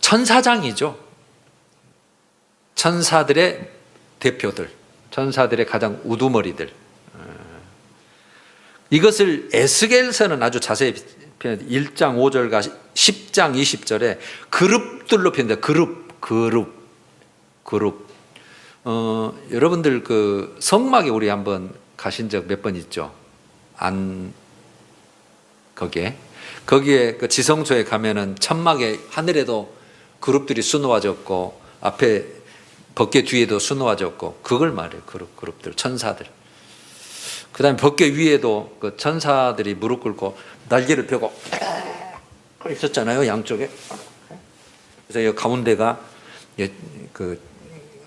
천사장이죠. 천사들의 대표들, 천사들의 가장 우두머리들. 이것을 에스겔서는 아주 자세히 표현해 1장 5절과 10장 20절에 그룹들로 표현돼요. 그룹. 여러분들 그 성막에 우리 한번 가신 적 몇 번 있죠? 거기에 그 지성소에 가면은 천막에 하늘에도 그룹들이 수놓아졌고 앞에 법궤 뒤에도 수놓아졌고 그걸 말해요. 그룹들, 천사들. 그 다음에 법궤 위에도 그 천사들이 무릎 꿇고 날개를 펴고 있었잖아요. 양쪽에. 그래서 이 가운데가 그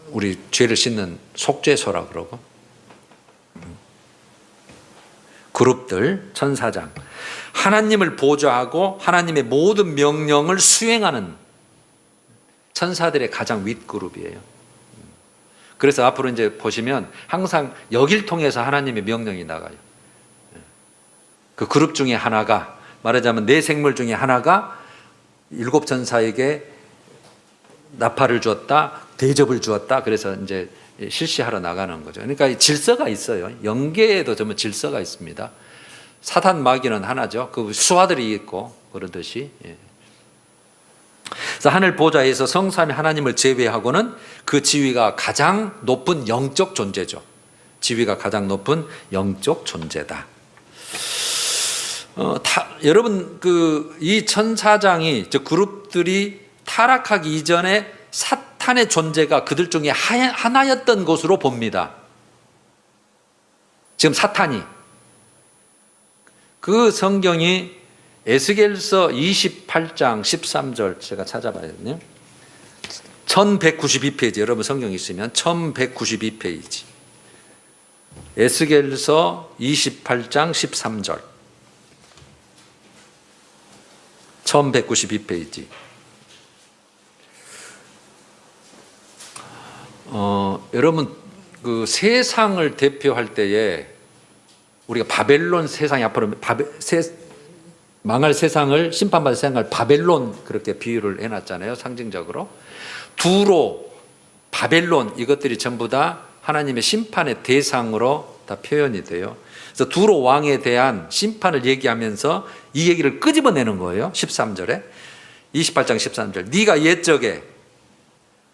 우리 죄를 씻는 속죄소라 그러고, 그룹들, 천사장, 하나님을 보좌하고 하나님의 모든 명령을 수행하는 천사들의 가장 윗그룹이에요. 그래서 앞으로 이제 보시면 항상 여길 통해서 하나님의 명령이 나가요. 그 그룹 중에 하나가, 말하자면 네 생물 중에 하나가 7 천사에게 나팔을 주었다, 대접을 주었다. 그래서 이제 실시하러 나가는 거죠. 그러니까 질서가 있어요. 영계에도 전부 질서가 있습니다. 사단 마귀는 하나죠. 그 수하들이 있고 그러듯이. 그래서 하늘 보좌에서 성삼위 하나님을 제외하고는 그 지위가 가장 높은 영적 존재죠. 지위가 가장 높은 영적 존재다. 여러분 이 천사장이, 저 그룹들이 타락하기 이전에 사탄의 존재가 그들 중에 하나였던 것으로 봅니다. 지금 사탄이. 그 성경이 에스겔서 28장 13절 제가 찾아봐야겠네요. 1192페이지, 여러분 성경 있으면 1192페이지. 에스겔서 28장 13절. 1192페이지. 여러분 그 세상을 대표할 때에 우리가 바벨론 세상이 앞으로 망할 세상을, 심판받을 세상을 바벨론 그렇게 비유를 해놨잖아요. 상징적으로. 두로, 바벨론, 이것들이 전부 다 하나님의 심판의 대상으로 다 표현이 돼요. 그래서 두로 왕에 대한 심판을 얘기하면서 이 얘기를 끄집어내는 거예요. 13절에 28장 13절. 네가 옛적에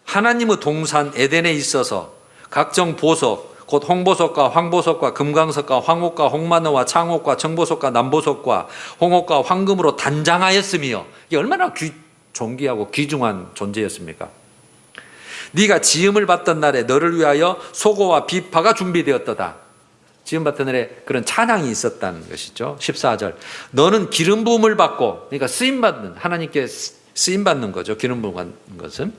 하나님의 동산 에덴에 있어서 각종 보석, 곧 홍보석과 황보석과 금강석과 황옥과 홍마노와 창옥과 청보석과 남보석과 홍옥과 황금으로 단장하였으며, 이게 얼마나 존귀하고 귀중한 존재였습니까? 네가 지음을 받던 날에 너를 위하여 소고와 비파가 준비되었도다. 지음 받던 날에 그런 찬양이 있었다는 것이죠. 14절. 너는 기름 부음을 받고, 그러니까 쓰임 받는, 하나님께 쓰임 받는 거죠. 기름 부음 받는 것은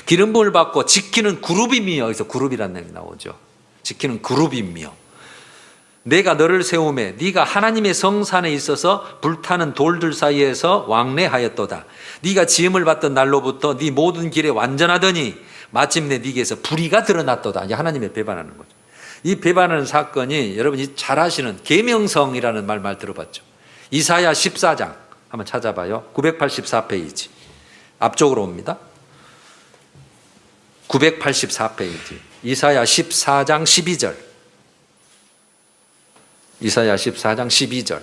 기름 부음을 받고 지키는 그룹이며, 여기서 그룹이라는 얘기 나오죠. 지키는 그룹이며 내가 너를 세우매 네가 하나님의 성산에 있어서 불타는 돌들 사이에서 왕래하였도다. 네가 지음을 받던 날로부터 네 모든 길에 완전하더니 마침내 네게서 불의가 드러났도다. 이제 하나님의 배반하는 거죠. 이 배반하는 사건이 여러분이 잘 아시는 계명성이라는 말 들어봤죠. 이사야 14장 한번 찾아봐요. 984페이지 앞쪽으로 옵니다. 984페이지 이사야 14장 12절. 이사야 14장 12절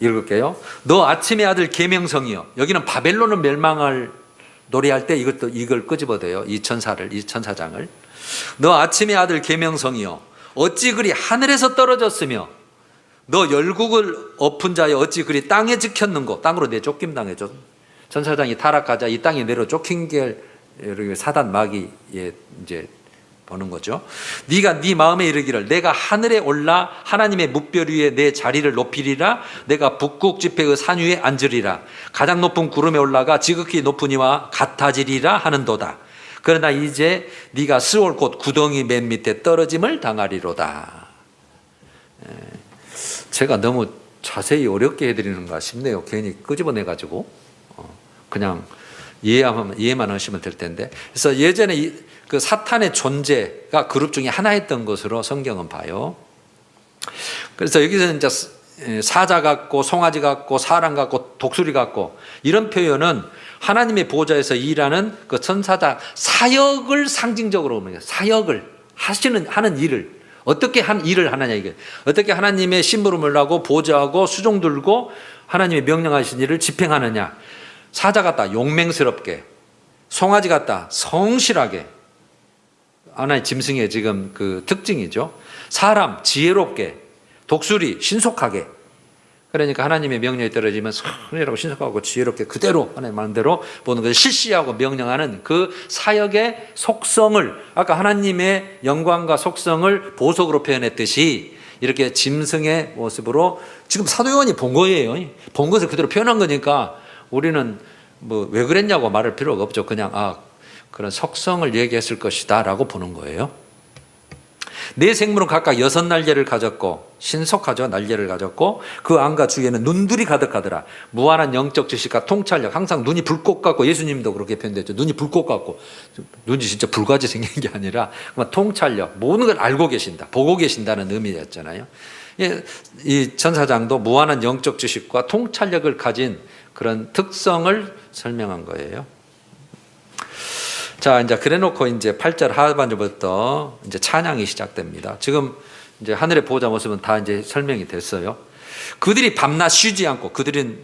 읽을게요. 너 아침의 아들 계명성이여. 여기는 바벨론은 멸망을 노래할 때 이걸 끄집어대요. 이 천사장을. 너 아침의 아들 계명성이여. 어찌 그리 하늘에서 떨어졌으며 너 열국을 엎은 자여 어찌 그리 땅에 지켰는고. 땅으로 내쫓김 당해줘. 천사장이 타락하자 이 땅에 내려 쫓긴 게 사단 마귀에 이제 보는 거죠. 네가 네 마음에 이르기를 내가 하늘에 올라 하나님의 뭇별 위에 내 자리를 높이리라. 내가 북극 지폐의 산 위에 앉으리라. 가장 높은 구름에 올라가 지극히 높은 이와 같아지리라 하는도다. 그러나 이제 네가 스올 곧 구덩이 맨 밑에 떨어짐을 당하리로다. 제가 너무 자세히 어렵게 해드리는가 싶네요. 괜히 끄집어내가지고 그냥 이해만 하시면 될 텐데. 그래서 예전에 그 사탄의 존재가 그룹 중에 하나였던 것으로 성경은 봐요. 그래서 여기서는 이제 사자 같고 송아지 같고 사람 같고 독수리 같고 이런 표현은 하나님의 보좌에서 일하는 그 천사장 사역을 상징적으로 보는 거예요. 사역을 하는 일을 어떻게 한 일을 하느냐 이게. 어떻게 하나님의 심부름을 하고 보좌하고 수종 들고 하나님의 명령하신 일을 집행하느냐. 사자 같다 용맹스럽게, 송아지 같다 성실하게. 하나의 짐승의 지금 그 특징이죠. 사람 지혜롭게, 독수리 신속하게. 그러니까 하나님의 명령이 떨어지면 성실하고 신속하고 지혜롭게 그대로 하나님 말대로 보는 것을 실시하고 명령하는 그 사역의 속성을 아까 하나님의 영광과 속성을 보석으로 표현했듯이 이렇게 짐승의 모습으로 지금 사도 요한이 본 거예요. 본 것을 그대로 표현한 거니까 우리는 뭐 왜 그랬냐고 말할 필요가 없죠. 그냥 그런 속성을 얘기했을 것이다 라고 보는 거예요. 네 생물은 각각 6날개를 가졌고 신속하죠. 날개를 가졌고 그 안과 주위에는 눈들이 가득하더라. 무한한 영적 지식과 통찰력. 항상 눈이 불꽃 같고 예수님도 그렇게 표현됐죠. 눈이 불꽃 같고 눈이 진짜 불같이 생긴 게 아니라 통찰력. 모든 걸 알고 계신다. 보고 계신다는 의미였잖아요. 이 천사장도 무한한 영적 지식과 통찰력을 가진 그런 특성을 설명한 거예요. 자, 이제 그래 놓고 이제 8절 하반절부터 이제 찬양이 시작됩니다. 지금 이제 하늘의 보호자 모습은 다 이제 설명이 됐어요. 그들이 밤낮 쉬지 않고, 그들은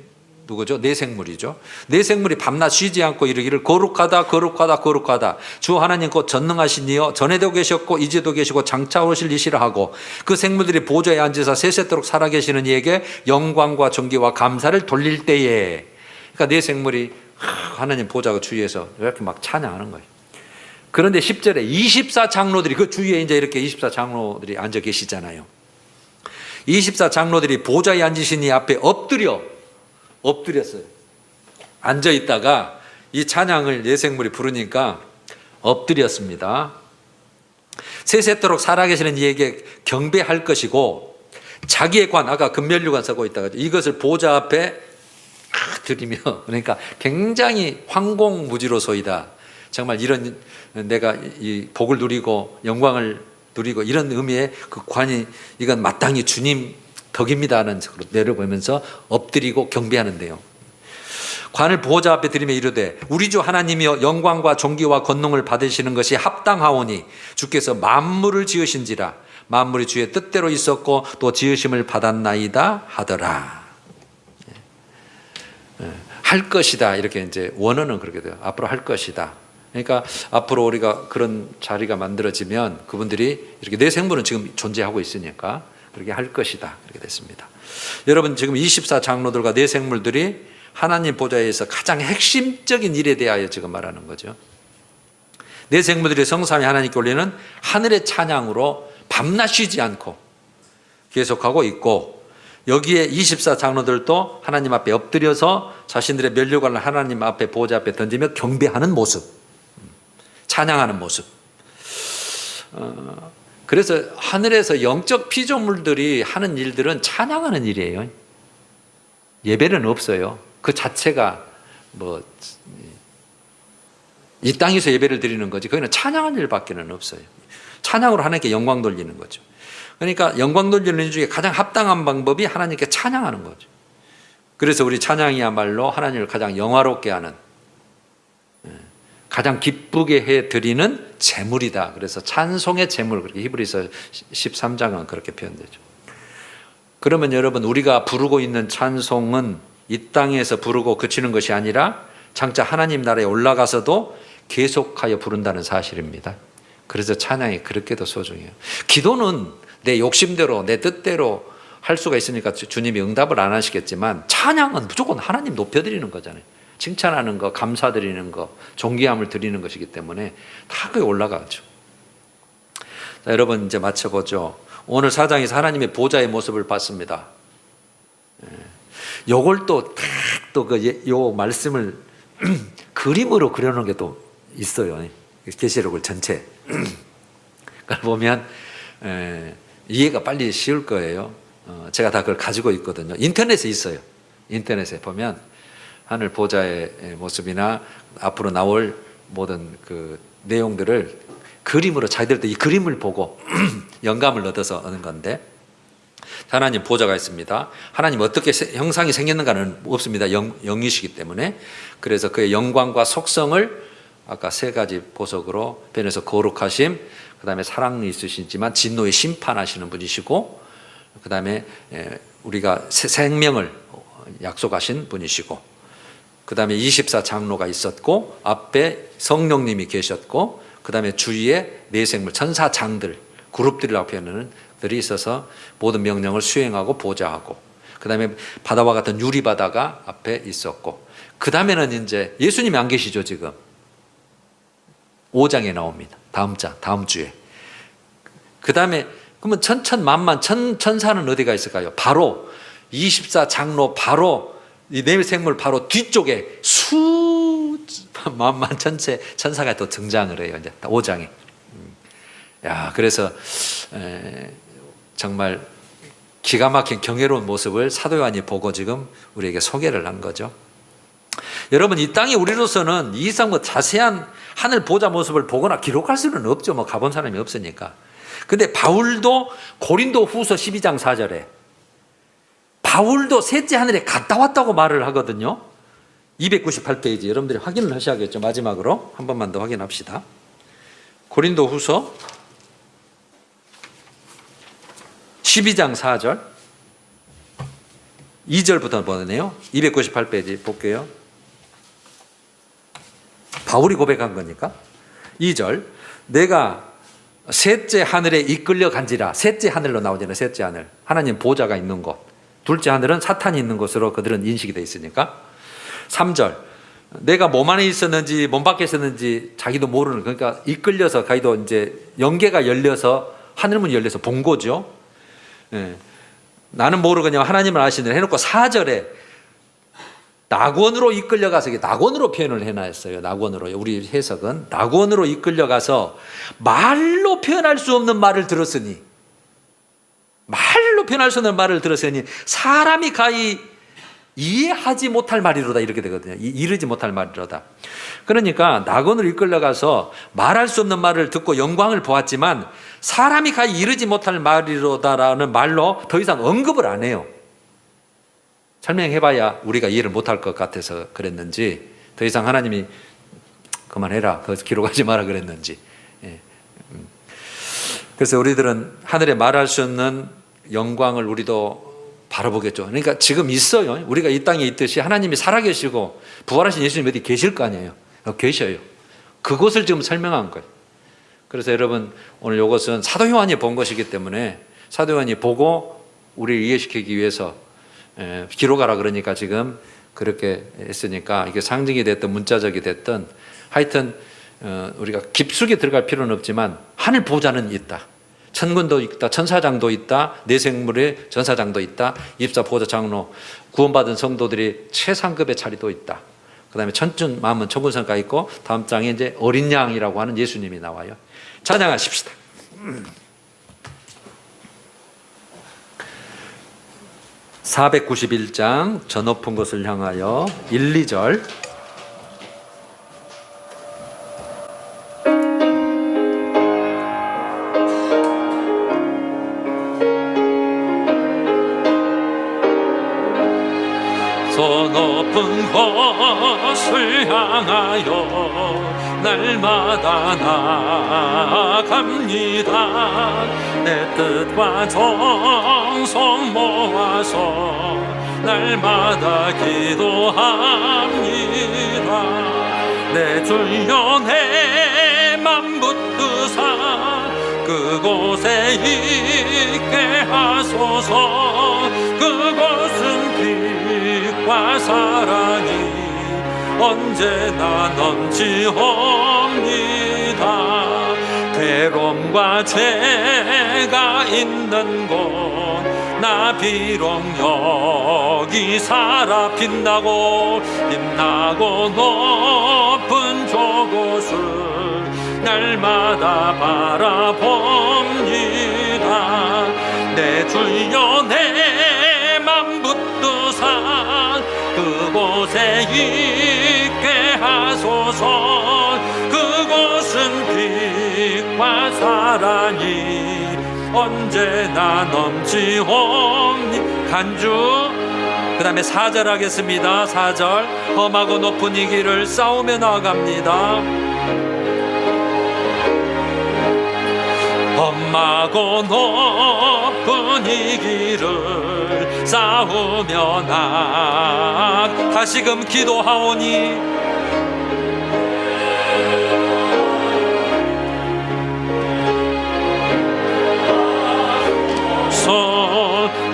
누구죠? 네 생물이죠. 네 생물이 밤낮 쉬지 않고 이르기를 거룩하다 거룩하다 거룩하다 주 하나님 곧 전능하신 이여 전에도 계셨고 이제도 계시고 장차 오실 이시라 하고 그 생물들이 보좌에 앉으사 세세토록 살아계시는 이에게 영광과 존귀와 감사를 돌릴 때에, 그러니까 네 생물이 하나님 보좌가 주위에서 이렇게 막 찬양하는 거예요. 그런데 10절에 24장로들이 그 주위에 이제 이렇게 24장로들이 앉아 계시잖아요. 24장로들이 보좌에 앉으신 이 앞에 엎드렸어요. 앉아 있다가 이 찬양을 네 생물이 부르니까 엎드렸습니다. 세세토록 살아계시는 이에게 경배할 것이고 자기의 관, 아까 금면류관 쓰고 있다가 이것을 보좌 앞에 드리며, 그러니까 굉장히 황공무지로소이다. 정말 이런 내가 이 복을 누리고 영광을 누리고 이런 의미의 그 관이 이건 마땅히 주님 덕입니다 하는 식으로 내려보면서 엎드리고 경배하는데요. 관을 보호자 앞에 드리며 이르되 우리 주 하나님이여 영광과 존귀와 권능을 받으시는 것이 합당하오니 주께서 만물을 지으신지라 만물이 주의 뜻대로 있었고 또 지으심을 받았나이다 하더라. 할 것이다 이렇게 이제 원어는 그렇게 돼요. 앞으로 할 것이다. 그러니까 앞으로 우리가 그런 자리가 만들어지면 그분들이 이렇게 내 생물은 지금 존재하고 있으니까 그렇게 할 것이다. 그렇게 됐습니다. 여러분 지금 24장로들과 네 생물들이 하나님 보좌에서 가장 핵심적인 일에 대하여 지금 말하는 거죠. 내 생물들이 성삼위 하나님께 올리는 하늘의 찬양으로 밤낮 쉬지 않고 계속하고 있고, 여기에 24장로들도 하나님 앞에 엎드려서 자신들의 면류관을 하나님 앞에 보좌 앞에 던지며 경배하는 모습, 찬양하는 모습. 그래서 하늘에서 영적 피조물들이 하는 일들은 찬양하는 일이에요. 예배는 없어요. 그 자체가 이 땅에서 예배를 드리는 거지, 거기는 찬양하는 일밖에는 없어요. 찬양으로 하나님께 영광 돌리는 거죠. 그러니까 영광 돌리는 일 중에 가장 합당한 방법이 하나님께 찬양하는 거죠. 그래서 우리 찬양이야말로 하나님을 가장 영화롭게 하는, 가장 기쁘게 해드리는 제물이다. 그래서 찬송의 제물, 그렇게 히브리서 13장은 그렇게 표현되죠. 그러면 여러분, 우리가 부르고 있는 찬송은 이 땅에서 부르고 그치는 것이 아니라 장차 하나님 나라에 올라가서도 계속하여 부른다는 사실입니다. 그래서 찬양이 그렇게도 소중해요. 기도는 내 욕심대로 내 뜻대로 할 수가 있으니까 주님이 응답을 안 하시겠지만, 찬양은 무조건 하나님 높여드리는 거잖아요. 칭찬하는 거, 감사드리는 거, 존귀함을 드리는 것이기 때문에 다 그게 올라가죠. 자, 여러분 이제 맞춰보죠. 오늘 4장에서 하나님의 보좌의 모습을 봤습니다. 요걸 요 말씀을 그림으로 그려놓은 게 또 있어요. 계시록을 전체. 그걸 보면 이해가 빨리 쉬울 거예요. 제가 다 그걸 가지고 있거든요. 인터넷에 있어요. 인터넷에 보면 하늘 보좌의 모습이나 앞으로 나올 모든 그 내용들을 그림으로, 자기들도 이 그림을 보고 영감을 얻어서 하는 건데, 하나님 보좌가 있습니다. 하나님 어떻게 형상이 생겼는가는 없습니다. 영이시기 때문에. 그래서 그의 영광과 속성을 아까 세 가지 보석으로 변해서 거룩하심, 그 다음에 사랑이 있으시지만 진노에 심판하시는 분이시고, 그 다음에 우리가 생명을 약속하신 분이시고, 그 다음에 24장로가 있었고, 앞에 성령님이 계셨고, 그 다음에 주위에 네 생물, 천사장들, 그룹들이라고 표현하는 들이 있어서 모든 명령을 수행하고 보좌하고, 그 다음에 바다와 같은 유리바다가 앞에 있었고, 그 다음에는 이제 예수님이 안 계시죠, 지금. 5장에 나옵니다. 다음 주에. 그 다음에 그러면 천천만만 천사는 어디가 있을까요? 바로 24장로 바로 이 네 생물 바로 뒤쪽에 수만만 천사가 또 등장을 해요. 이제 5장에. 야, 그래서 정말 기가 막힌 경외로운 모습을 사도 요한이 보고 지금 우리에게 소개를 한 거죠. 여러분, 이 땅에 우리로서는 이 이상 자세한 하늘 보좌 모습을 보거나 기록할 수는 없죠. 가본 사람이 없으니까. 근데 바울도 고린도 후서 12장 4절에 바울도 셋째 하늘에 갔다 왔다고 말을 하거든요. 298페이지 여러분들이 확인을 하셔야겠죠. 마지막으로 한 번만 더 확인합시다. 고린도 후서 12장 4절 2절부터 보네요. 298페이지 볼게요. 바울이 고백한 거니까. 2절, 내가 셋째 하늘에 이끌려 간지라. 셋째 하늘로 나오잖아요. 셋째 하늘, 하나님 보좌가 있는 곳. 둘째 하늘은 사탄이 있는 곳으로 그들은 인식이 되어 있으니까. 3절, 내가 몸 안에 있었는지 몸 밖에 있었는지 자기도 모르는, 그러니까 이끌려서 자기도 이제 영계가 열려서 하늘문이 열려서 본 거죠. 나는 모르거니와 하나님을 아시느라 해놓고 4절에 낙원으로 이끌려가서, 낙원으로 표현을 해놨어요. 낙원으로. 우리 해석은 낙원으로 이끌려가서 말로 표현할 수 없는 말을 들었으니, 말로 표현할 수 없는 말을 들었으니 사람이 가히 이해하지 못할 말이로다, 이렇게 되거든요. 이르지 못할 말이로다. 그러니까 낙원으로 이끌려가서 말할 수 없는 말을 듣고 영광을 보았지만 사람이 가히 이르지 못할 말이로다라는 말로 더 이상 언급을 안 해요. 설명해봐야 우리가 이해를 못할 것 같아서 그랬는지, 더 이상 하나님이 그만해라, 그거 기록하지 마라 그랬는지. 그래서 우리들은 하늘에 말할 수 없는 영광을 우리도 바라보겠죠. 그러니까 지금 있어요. 우리가 이 땅에 있듯이 하나님이 살아계시고 부활하신 예수님 어디 계실 거 아니에요. 계셔요. 그것을 지금 설명한 거예요. 그래서 여러분, 오늘 이것은 사도 요한이 본 것이기 때문에 사도 요한이 보고 우리를 이해시키기 위해서 기록하라 그러니까 지금 그렇게 했으니까 이게 상징이 됐든 문자적이 됐든 하여튼 우리가 깊숙이 들어갈 필요는 없지만 하늘 보좌는 있다. 천군도 있다, 천사장도 있다, 내생물의 전사장도 있다, 24보좌 장로, 구원받은 성도들이 최상급의 자리도 있다. 그 다음에 천준 마음은 천군성가 있고, 다음 장에 이제 어린 양이라고 하는 예수님이 나와요. 찬양하십시다. 491장 저 높은 곳을 향하여 1, 2절. 저 높은 곳을 향하여 날마다 나아갑니다. 내 뜻과 정성 모아서 날마다 기도합니다. 내 주여 내 맘 붙드사 그곳에 있게 하소서. 그곳은 빛과 사랑이 언제나 넘치옵니다. 괴로움과 죄가 있는 곳 나 비록 여기 살아 빛나고 높은 저곳을 날마다 바라봅니다. 내 주여 내 맘 붙드사 그곳에 있게 하소서. 그곳은 빛과 사랑이 언제나 넘치옵니. 간주 그 다음에 4절 하겠습니다. 4절. 험하고 높은 이 길을 싸우며 나아갑니다. 험하고 높은 이 길을 싸우며 다시금 기도하오니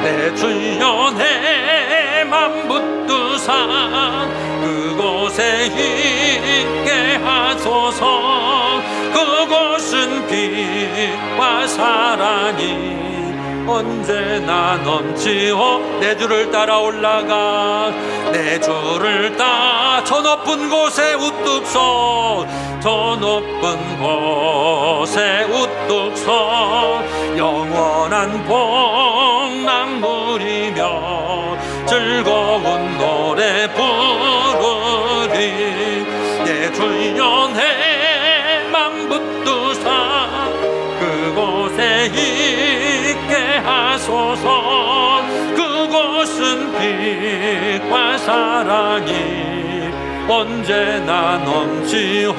내 주여 내 맘 붙드사 그곳에 있게 하소서. 그곳은 빛과 사랑이 언제나 넘치오. 내 주를 따라 올라가 내 주를 따라 저 높은 곳에 우뚝 서 저 높은 곳에 우뚝 서 영원한 복락 누리며 즐거운 노래 부르리. 내 주여 내 맘 붙드사 그곳에 있게 하소서. 그곳은 빛과 사랑이 언제나 넘치옵니다.